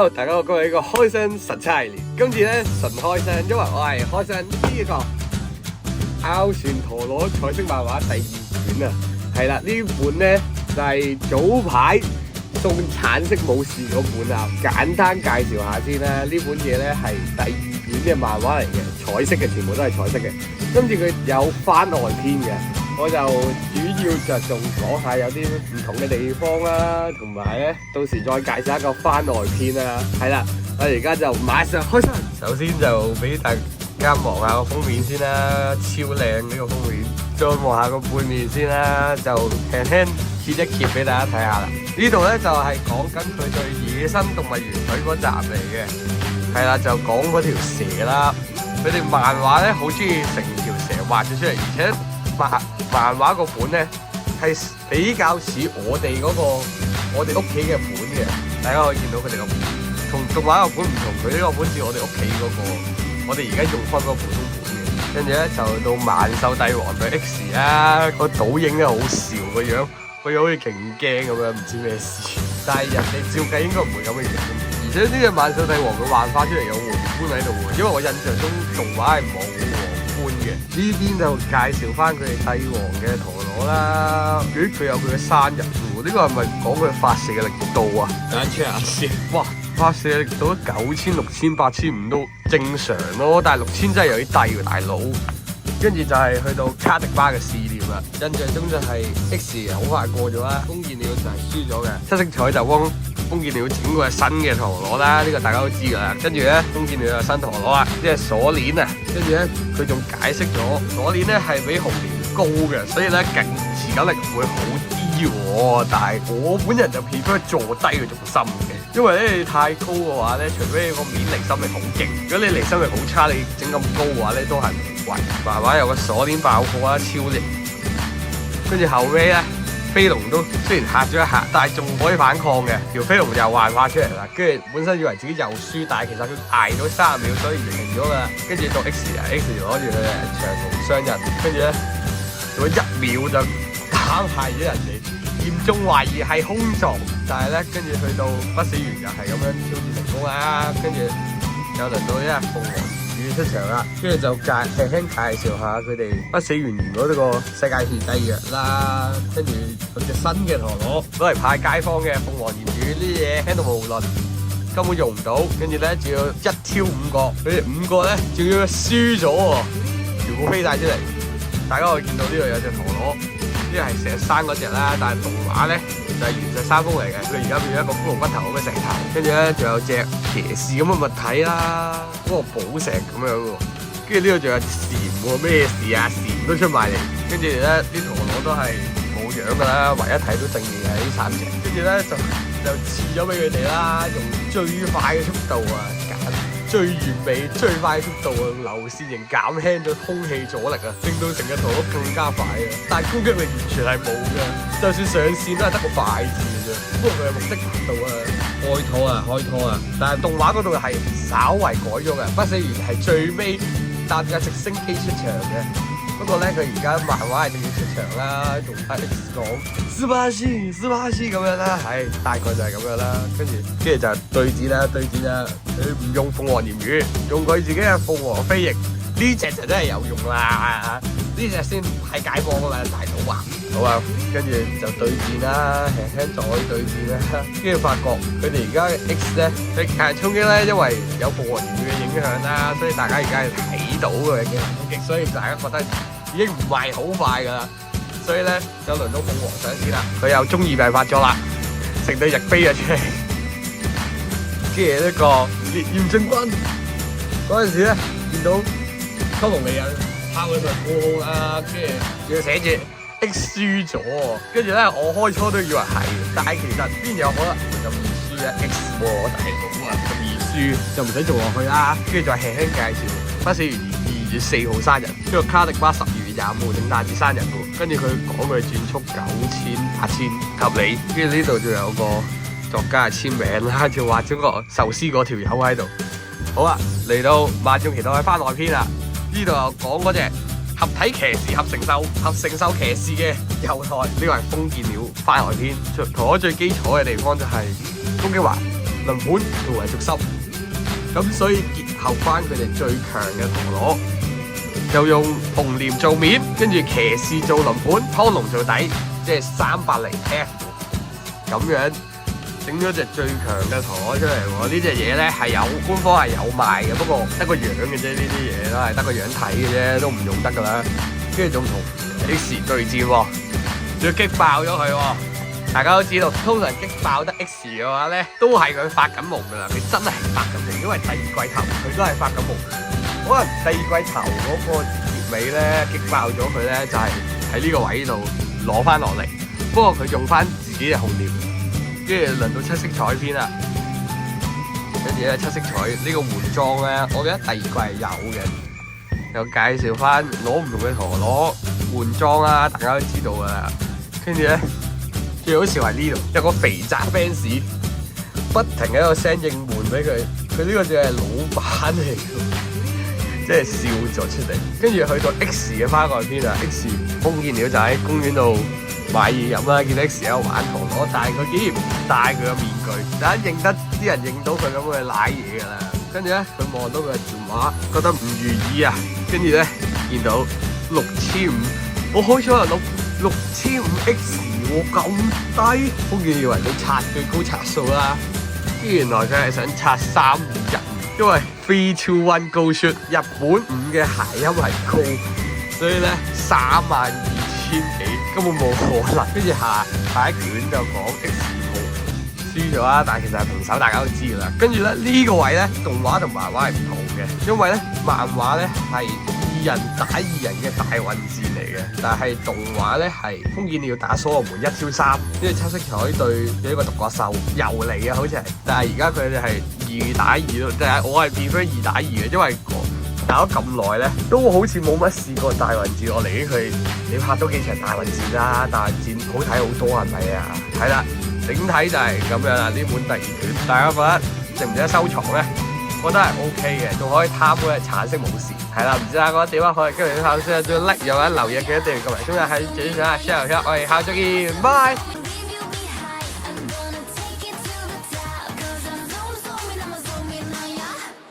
Hello，大家好，今日呢個開箱神猜系列，今次咧純開箱，因為我係開箱呢一個拗船陀螺彩色漫畫第2卷啊，係啦，呢本咧就係早排送橙色武士嗰本啊，簡單介紹下先啦。呢本嘢咧係第2卷嘅漫畫嚟嘅，彩色嘅，全部都係彩色嘅。今次佢有番外篇嘅，我就主要着重講下有啲唔同嘅地方啦，同埋咧到時再介紹一個番外篇啦。係啦，我而家就馬上開箱。首先就俾大家望下個封面先啦，超靚呢個封面。再望下個背面先啦，就輕輕揭一揭俾大家睇下啦。呢度咧就係講緊佢對野生動物園隊嗰集嚟嘅，係啦，就講嗰條蛇啦。佢哋漫畫咧好中意成條蛇畫咗出嚟，而且漫畫個本咧係比較似我哋我哋屋企嘅本嘅，大家可以見到佢哋個同動畫個本唔同，佢呢個本似我哋屋企我哋而家用開嗰個普通本嘅。跟住咧就到萬獸帝王對 X 啦，個倒影咧好笑個樣好似勁驚咁樣，唔知咩事。但係人哋照計應該唔會咁嘅樣。而且呢隻萬獸帝王佢幻化出嚟有皇冠喺度喎，因為我印象中動畫係冇皇冠嘅。呢邊就介紹翻佢哋帝王嘅陀螺啦。咦，佢有佢嘅生日喎？呢個係咪講佢發射嘅力度啊？等陣 check 下先。哇！發射力到9000、6000、8500都正常咯，但係6000真係有啲低喎，大佬。跟住就係去到卡迪巴嘅試驗啦，印象中就係 X 好快過咗啦，宮健鳥就係輸咗嘅。七色彩就幫宮健鳥整個新嘅陀螺啦，呢個大家都知㗎啦。跟住咧，宮健鳥有新陀螺啊，即係鎖鏈啊。跟住咧，佢仲解釋咗鎖鏈咧係比紅蓮高嘅，所以咧持久力會好啲喎。但係我本人就 prefer 坐低佢仲深嘅。因為咧你太高嘅話咧，除非你個面離心力好勁，如果你離心力好差，你整咁高嘅話咧都係唔貴。漫畫有個鎖鏈爆破啦，超型。跟住後尾咧，飛龍都雖然嚇咗一下，但係仲可以反抗嘅。條飛龍又幻化出嚟啦，跟住本身以為自己又輸，但係其實佢捱到30秒，所以贏咗啦。跟住到 X 啊 ，X 攞住佢嘅長龍雙刃，跟住咧做咗1秒就打敗咗人哋。嚴重懷疑係空撞，但係咧跟住去到不死猿又係咁樣挑戰成功啦，跟住又輪到呢鳳凰魚出場啦，跟住就輕輕介紹下佢哋不死猿嗰個世界次第藥啦，跟住佢隻新嘅陀螺攞嚟派街坊嘅鳳凰炎魚呢啲嘢輕到無論，根本用唔到，跟住咧仲要1挑5個，佢哋5個咧仲要輸咗喎，全部飛晒出嚟，大家可以見到呢度有隻陀螺。呢個係成日生嗰隻啦，但係動畫咧就係原石山峰嚟嘅，佢而家變咗一個骷髏骨頭咁嘅石頭，跟住咧仲有隻騎士咁嘅物體啦，嗰個寶石咁樣喎，跟住呢度仲有蟬喎，咩事啊？蟬都出埋嚟，跟住咧啲陀螺都係冇樣噶啦，唯一睇到正面係呢3隻，跟住咧就賜咗俾佢哋啦，用最快嘅速度啊，最完美、最快嘅速度啊，流線型減輕咗空氣阻力啊，令到成個陀螺更加快啊！但係攻擊力完全係冇嘅，就算上線都係得個快字嘅啫。不過佢嘅目的達到啊，開拖啊！但係動畫嗰度係稍為改咗嘅，不死猿係最尾搭架直升機出場嘅。不過咧，佢而家漫畫係仲要出場啦，同 X 講斯巴西咁樣啦，係大概就係咁樣啦。跟住就對戰啦，佢唔用鳳凰炎魚，用佢自己嘅鳳凰飛翼，呢隻就真係有用啦，呢隻先係解放㗎嘛，大佬啊！好啊，跟住就對戰啦，輕輕再對戰啦，跟住發覺佢哋而家嘅 X 咧，佢極限衝擊咧，因為有鳳凰炎魚嘅影響啦，所以大家而家係睇到佢嘅極限衝擊，所以大家覺得已經唔係好快噶啦，所以咧就輪到鳳凰上先啦，佢又中二病發作啦，成對翼飛咗出嚟，跟住呢個烈焰進軍嗰陣時咧，見到湯龍利人拋佢上高空啦，跟住仲要寫住 X 輸咗，跟住咧我開初都以為係，但係其實邊有可能咁易輸啊 X 喎，大佬啊咁易輸就唔使做落去啦，跟住再輕輕介紹不死猿2月4號生日，呢個卡迪巴12月25號聖誕節生日喎，跟住佢講佢轉速9000、8000合理，跟住呢度仲有個作家嘅簽名啦，仲畫咗個壽司嗰條友喺度。好啦，嚟到萬眾期待嘅番外篇啦，呢度又講嗰隻合體騎士合成獸騎士嘅右台，呢個係風劍鳥番外篇。陀螺最基礎嘅地方就係攻擊環，輪盤同埋軸心。咁所以結合翻佢哋最強嘅陀螺，就用紅蓮做面，跟住騎士做輪盤，湯龍做底，即係380F 咁樣整咗隻最強嘅陀螺出嚟喎。呢隻嘢咧係有官方係有賣嘅，不過得個樣嘅啫，呢啲嘢都係得個樣睇嘅啫，都唔用得噶啦。跟住仲同 X 對戰喎，仲要擊爆咗佢喎。大家都知道，通常擊爆得 X 嘅話咧，都係佢發緊夢噶啦。佢真係發緊夢，因為第二季頭佢都係發緊夢。可能第二季頭嗰個結尾咧擊爆咗佢咧，就係喺呢個位度攞翻落嚟。不過佢用翻自己嘅紅料，跟住輪到七色彩篇啦。跟住咧七色彩呢個換裝咧，我記得第二季係有嘅，又介紹翻攞唔同嘅陀螺換裝啦，大家都知道噶啦。跟住咧。最好笑係呢度有個肥宅 fans 不停喺度 send 應援俾佢，佢呢個就係老闆嚟嘅，即係笑咗出嚟。跟住去到 X 嘅番外篇啊 ，X 封建鳥就喺公園度買嘢飲啦，見到 X 喺度玩陀螺，但係佢竟然唔戴佢個面具，突然認得啲人認到佢咁嘅瀨嘢㗎啦。跟住咧，佢望到佢嘅電話，覺得唔如意啊，跟住咧見到6500，我開咗又諗6500X。咁低，封建以為你刷最高刷數啦，原來佢係想刷321，因為3 2 1 Go Shoot 日本5嘅諧音係高，所以咧32000幾根本冇可能。跟住下一卷就講 X 號輸咗啦，但係其實係平手，大家都知噶啦。跟住咧呢個位咧動畫同漫畫係唔同嘅，因為咧漫畫咧係2人打2人嘅大混戰嚟嘅，但係動畫咧係封建鳥打所羅門1挑3，跟住七色彩對有一個獨角獸又嚟啊，好似係，但係而家佢哋係2打2咯，但係我係 prefer 2打2嘅，因為打咗咁耐咧，都好似冇乜試過大混戰。我嚟緊佢，你拍多幾場大混戰啦，大混戰好睇好多係咪啊？係啦，整體就係咁樣啦。呢本第2卷，大家覺得值唔值得收藏咧？我覺得係 OK 嘅，仲可以貪嗰隻橙色武士。係啦，唔知大家覺得點啊？可以跟住啲考先，再 like 又或者留言記得訂閱，同埋今日喺最上下 share 一下，我哋下週見，拜。